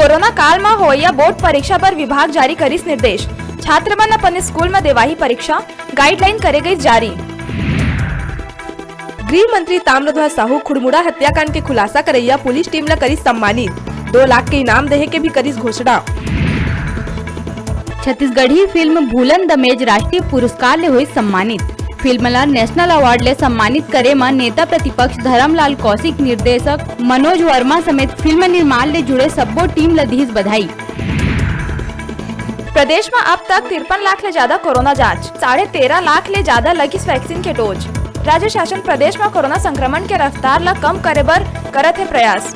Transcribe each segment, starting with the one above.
Corona काल में हो या बोर्ड परीक्षा पर विभाग जारी करीस निर्देश। छात्र मन अपने स्कूल में देवाही परीक्षा, गाइडलाइन करे गई जारी। गृह मंत्री ताम्रध्वज साहू खुड़मुड़ा हत्याकांड के खुलासा करैया पुलिस टीम ला करीस सम्मानित। 2 लाख के इनाम देहे के भी करीस घोषणा। छत्तीसगढ़ी फिल्म भूलन दमेज राष्ट्रीय पुरस्कार ले हुई सम्मानित। फिल्म ला नेशनल अवार्ड ले सम्मानित करे में नेता प्रतिपक्ष धर्मलाल कौशिक, निर्देशक मनोज वर्मा समेत फिल्म निर्माण ले जुड़े सब्बो टीम ला दीस बधाई। प्रदेश में अब तक 53 लाख ले ज्यादा कोरोना जांच, 13.5 लाख ले ज्यादा लगी वैक्सीन के डोज। राज्य शासन प्रदेश में कोरोना संक्रमण के रफ्तार ला कम करे बर करत है प्रयास।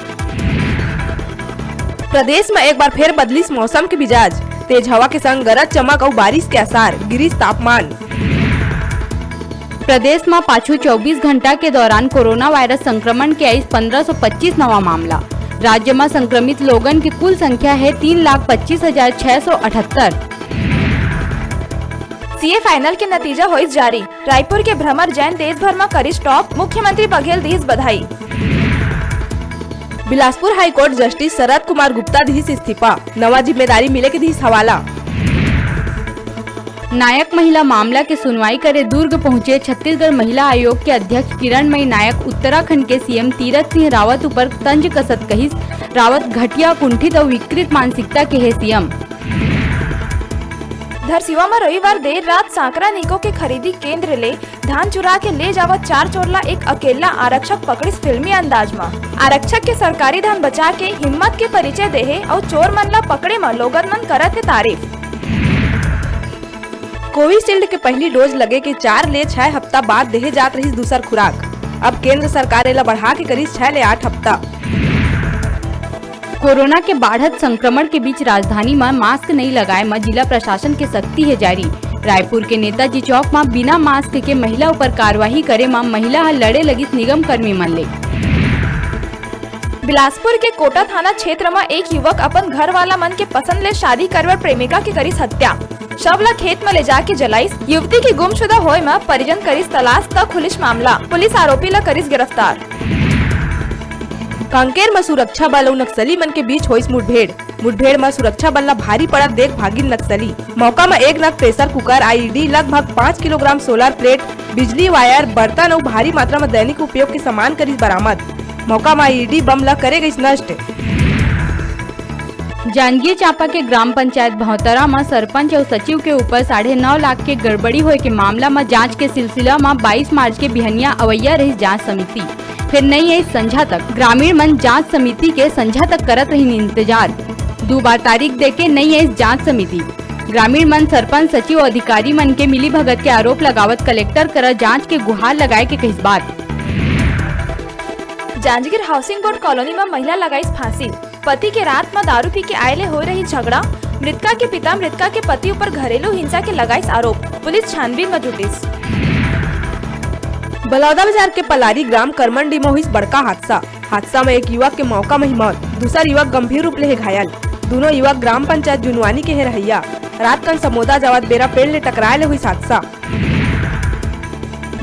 प्रदेश में एक बार फिर बदलिस मौसम के मिजाज, तेज हवा के संग गरज चमक और बारिश के आसार, गिरिस तापमान। प्रदेश में पाछू 24 घंटा के दौरान कोरोना वायरस संक्रमण के आई 1525 नवा मामला। राज्य में संक्रमित लोगन की कुल संख्या है 3,25,678। सीए फाइनल के नतीजा होइस जारी। रायपुर के भ्रमर जैन देश भर में करीस टॉप, मुख्यमंत्री बघेल दीस बधाई। बिलासपुर हाईकोर्ट जस्टिस शरद कुमार गुप्ता दीस इस्तीफा, नवा जिम्मेदारी मिले के दीस हवाला। नायक महिला मामला के सुनवाई करे दुर्ग पहुंचे छत्तीसगढ़ महिला आयोग के अध्यक्ष किरणमयी नायक। उत्तराखंड के सीएम तीरथ सिंह रावत ऊपर तंज कसत कहिस। रावत घटिया, कुंठित और विकृत मानसिकता के है सीएम। धरसीवा में रविवार देर रात सांकरा निको के खरीदी केंद्र ले धान चुरा के ले जावत 4 चोरला एक अकेला आरक्षक पकड़िस फिल्मी अंदाज में। आरक्षक के सरकारी धन बचा के हिम्मत के परिचय देहे और चोर मन ला पकड़े में लोगन मन करत है तारीफ। कोविशील्ड के पहली डोज लगे के 4 ले 6 हफ्ता बाद देहे जात रही दूसर खुराक। अब केंद्र सरकार एला बढ़ा के करीस 6 ले 8 हफ्ता। कोरोना के बढ़त संक्रमण के बीच राजधानी में मास्क नहीं लगाए में जिला प्रशासन के सख्ती है जारी। रायपुर के नेताजी चौक में बिना मास्क के महिला ऊपर कार्रवाई करे में महिला लड़े लगी निगम कर्मी मन ले। बिलासपुर के कोटा थाना क्षेत्र में एक युवक अपन घर वाला मन के पसंद ले शादी करवर प्रेमिका की करीस हत्या। शव ला खेत में ले जाके जलाइस। युवती की गुमशुदा होए में परिजन करीस तलाश, तक खुलिस मामला। पुलिस आरोपी ला करीस गिरफ्तार। कांकेर में सुरक्षा बल और नक्सली मन के बीच होइस मुठभेड़ में सुरक्षा बल ला भारी पड़त देख भागिन नक्सली। मौका में 1 लाख प्रेशर कुकर, आईडी, लगभग 5 किलोग्राम सोलर प्लेट, बिजली वायर, बर्तन और भारी मात्रा में दैनिक उपयोग के सामान करीस बरामद। मौका में आईडी बम ला करे गई नष्ट। जांजगीर चांपा के ग्राम पंचायत भौतरा में सरपंच और सचिव के ऊपर 9.5 लाख के गड़बड़ी होए के मामला में जांच के सिलसिला में 22 मार्च के बिहनिया अवैया रही जांच समिति। फिर नहीं है संझा तक ग्रामीण मन जांच समिति के संझा तक करत रही इंतजार। 2 बार तारीख देके नहीं है जांच समिति। ग्रामीण मन सरपंच, सचिव और अधिकारी मन के मिली भगत के आरोप लगावत कलेक्टर कर जांच के गुहार लगाए के कहिस बात। जांजगीर हाउसिंग बोर्ड कॉलोनी में महिला लगाई फांसी। पति के रात में दारू पी के आये ले हो रही झगड़ा। मृतका के पिता मृतका के पति ऊपर घरेलू हिंसा के लगाइस आरोप। पुलिस छानबीन में जुटिस। बलौदा बाजार के पलारी ग्राम करमंडी में हुई बड़का हादसा में एक युवक के मौका में ही मौत, दूसरा युवक गंभीर रूप ले घायल। दोनों युवक ग्राम पंचायत जुनवानी के है रहैया। रात कन समोदा जावत बेरा पेड़ ले टकराए ले हुई हादसा।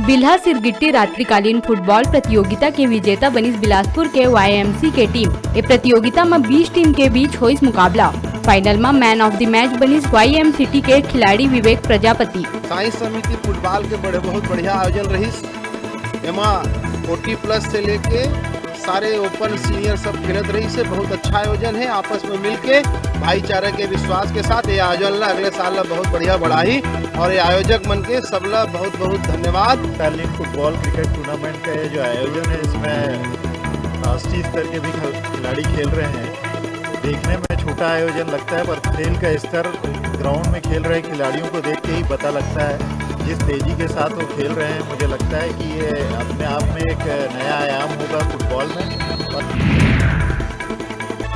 बिल्हा सिरगिट्टी रात्रिकालीन फुटबॉल प्रतियोगिता के विजेता बनी बिलासपुर के YMC के टीम। ये प्रतियोगिता में 20 टीम के बीच हुई मुकाबला। फाइनल में मैन ऑफ द मैच बनी YMCT के खिलाड़ी विवेक प्रजापति। साइंस समिति फुटबॉल के बहुत बढ़िया आयोजन रही। एमा 40+ से लेके सारे ओपन सीनियर सब खेलत रही से बहुत अच्छा आयोजन है। आपस में मिलके भाईचारे के विश्वास के साथ ये आयोजन ला अगले साल ला बहुत बढ़िया बढ़ाई और ये आयोजक मन के सबला बहुत धन्यवाद। लीग फुटबॉल क्रिकेट टूर्नामेंट का ये जो आयोजन है इसमें राष्ट्रीय स्तर के भी खिलाड़ी खेल रहे हैं। देखने में छोटा आयोजन लगता है पर खेल का स्तर ग्राउंड में खेल रहे खिलाड़ियों को देख के ही पता लगता है। जिस तेजी के साथ वो खेल रहे हैं मुझे लगता है कि ये अपने आप में एक नया आयाम होगा फुटबॉल में।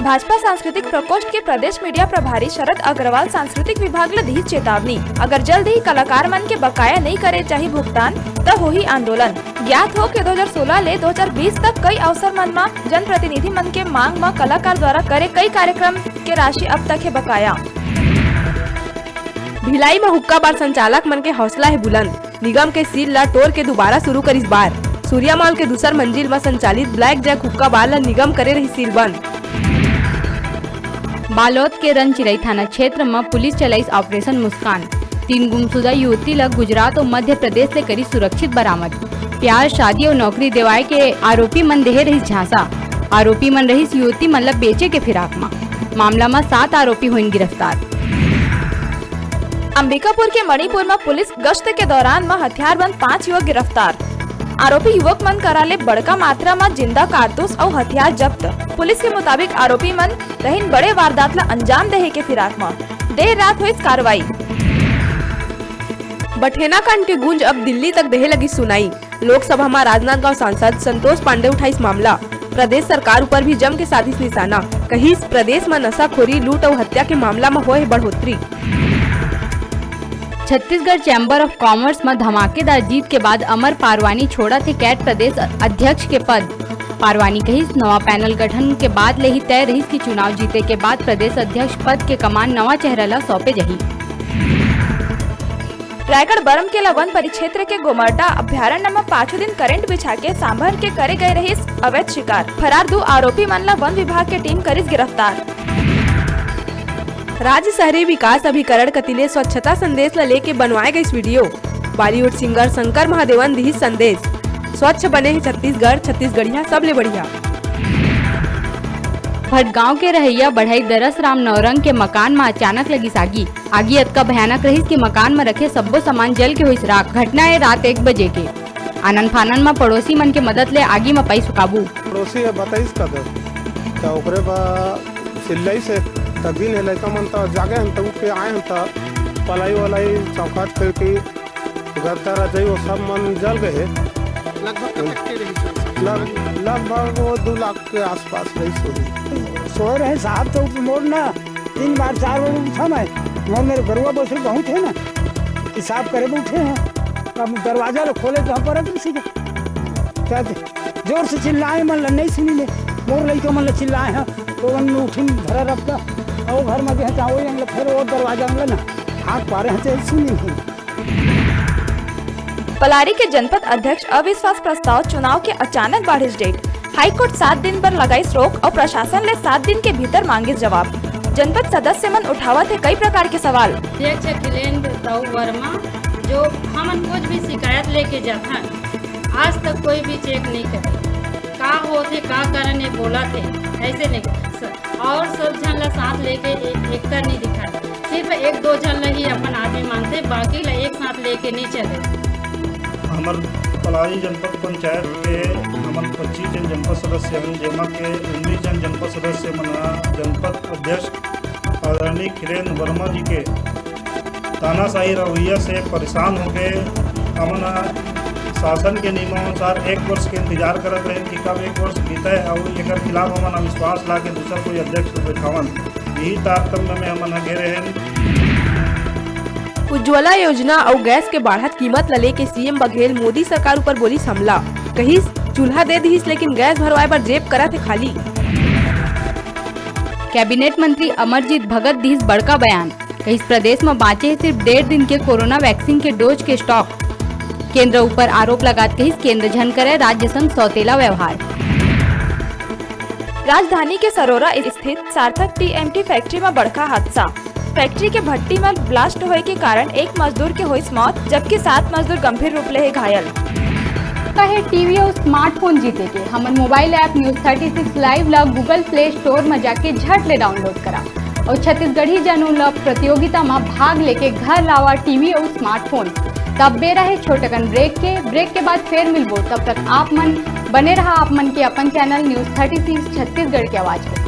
भाजपा सांस्कृतिक प्रकोष्ठ के प्रदेश मीडिया प्रभारी शरद अग्रवाल सांस्कृतिक विभाग ला दी चेतावनी। अगर जल्द ही कलाकार मन के बकाया नहीं करे चाहे भुगतान तो हो ही आंदोलन। ज्ञात हो कि 2016 ले 2020 तक कई अवसर मन में जनप्रतिनिधि मन के मांग में कलाकार द्वारा करे कई कार्यक्रम के राशि अब तक है बकाया। भिलाई में हुक्का बार संचालक मन के हौसला है बुलंद। निगम के सील ला तोड़ के दोबारा शुरू करिस बार। सूर्या मॉल के दूसर मंजिल में संचालित ब्लैक जैक हुक्का बार ला निगम करे रही सील बंद। बालोद के रनचिरई थाना क्षेत्र में पुलिस चलाइस ऑपरेशन मुस्कान। 3 गुमशुदा युवती लग गुजरात और मध्य प्रदेश से करी सुरक्षित बरामद। प्यार, शादी और नौकरी देवाए के आरोपी मन देहे रही झांसा। आरोपी मन रही युवती मन ला बेचे के फिराक में। मामला में 7 आरोपी हुए गिरफ्तार। अंबिकापुर के मणिपुर में पुलिस गश्त के दौरान में हथियारबंद 5 युवक गिरफ्तार। आरोपी युवक मन कराले बड़का मात्रा में जिंदा कारतूस और हथियार जब्त। पुलिस के मुताबिक आरोपी मन रहीन बड़े वारदात ला अंजाम देहे के फिराक में। देर रात हुई कार्रवाई। बठेना कांड के गूंज अब दिल्ली तक देहे लगी सुनाई। लोकसभा में राजनांदगांव सांसद संतोष पांडे उठाइस मामला। प्रदेश सरकार ऊपर भी जम के साधिस निशाना। कहीं प्रदेश में नशाखोरी, लूट और हत्या के मामला में होए बढ़ोतरी। छत्तीसगढ़ चैम्बर ऑफ कॉमर्स में धमाकेदार जीत के बाद अमर पारवानी छोड़ा थे कैट प्रदेश अध्यक्ष के पद। पारवानी कहिस नवा पैनल गठन के बाद ले ही तय रहिस की चुनाव जीते के बाद प्रदेश अध्यक्ष पद के कमान नवा चेहरा ला सौंपे जही। रायगढ़ बरमकेला वन परिक्षेत्र के गोमर्टा अभ्यारण्य में 5 दिन करंट बिछा के सांभर के करे गए रहिस अवैध शिकार। फरार 2 आरोपी मन ला वन विभाग के टीम करिस गिरफ्तार। राज्य शहरी विकास अभिकरण कतिले स्वच्छता संदेश ला लेके बनवाए गए इस वीडियो। बॉलीवुड सिंगर शंकर महादेवन दी संदेश, स्वच्छ बने हैं छत्तीसगढ़, छत्तीसगढ़िया सबले बढ़िया। भटगांव के रहैया बढ़ई दरस राम नौरंग के मकान में अचानक लगी आगी। आगी अतका भयानक रही कि मकान में रखे सब्बो सामान जल के हुई राख। घटना है रात 1 बजे के। आनंद फानन में पड़ोसी मन के मदद ले आगी में पैस काबू। पड़ोसी बताइस कदर तो ओकरे बा सिल्लई से तगिन है लड़का मन तो जागे हम तो उठ के आए हम तो पलाई वालाई चौकाट करके घर तारा जाई वो सब मन जल गए। लगभग वो 2 लाख के आसपास रही सोए रहे साहब तो मोर ना 3 बार 4 बार उठा मैं मोर मेरे गरुआ बसरे बहुत है ना हिसाब करे उठे हैं। अब दरवाजा लो खोले तो हम पर क्या जोर से चिल्लाए मन नहीं सुनी ले मोर लड़के मन चिल्लाए हैं तो मन उठिन धरा रखता और घर में गए जाओ फिर वो दरवाजा में ना हाथ पारे हैं सुनी नहीं। पलारी के जनपद अध्यक्ष अविश्वास प्रस्ताव चुनाव के अचानक बढ़िस डेट। हाईकोर्ट 7 दिन पर लगाई रोक और प्रशासन ले 7 दिन के भीतर मांगे जवाब। जनपद सदस्य मन उठावत है कई प्रकार के सवाल। अध्यक्ष अखिलेंद्र ताऊ वर्मा जो हमन कुछ भी शिकायत लेके जाता आज तक कोई भी चेक नहीं करे का होते का कारण ये बोला थे ऐसे नहीं और सब झन ला साथ लेके एकता नहीं दिखा। सिर्फ 1-2 झन ला ही अपन आदमी मानते बाकी ला एक साथ लेके नहीं चले। हमार पलारी जनपद पंचायत के हमन 25 जन जनपद सदस्य हैं जेमा के 19 जन जनपद सदस्य मना जनपद अध्यक्ष आदरणीय खिलेंद्र वर्मा जी के तानाशाही रवैया से परेशान होके हमन शासन के नियमानुसार 1 वर्ष के इंतजार करत रहे कि कब 1 वर्ष बीते और एक खिलाफ हमन अविश्वास ला के दूसरा कोई अध्यक्ष बैठावन। यही तारतम्य में हमन घेरे हैं। उज्ज्वला योजना और गैस के बढ़त कीमत ला लेके सीएम बघेल मोदी सरकार ऊपर बोली हमला। कहिस चूल्हा दे दीस लेकिन गैस भरवाए पर जेब करा थे खाली। कैबिनेट मंत्री अमरजीत भगत दीस बड़का बयान। कहिस प्रदेश में बाँचे है सिर्फ 1.5 दिन के कोरोना वैक्सीन के डोज के स्टॉक। केंद्र ऊपर आरोप लगात कहिस केंद्र झन करे राज्य संग सौतेला व्यवहार। राजधानी के सरोरा स्थित सार्थक टीएमटी फैक्ट्री में बड़का हादसा। फैक्ट्री के भट्टी में ब्लास्ट होए के कारण 1 मजदूर के हुई मौत जबकि 7 मजदूर गंभीर रूप ले घायल। कहे टीवी और स्मार्टफोन जीते के हमन मोबाइल ऐप न्यूज 36 लाइव ला गूगल प्ले स्टोर में जाके झट ले डाउनलोड करा और छत्तीसगढ़ी जनों ला प्रतियोगिता में भाग लेके घर लावा टीवी और स्मार्टफोन। तब बेरा है छोटकन ब्रेक के बाद फिर मिलबो। तब तक आप मन बने रहा आप मन के अपन चैनल न्यूज 36 छत्तीसगढ़ की आवाज।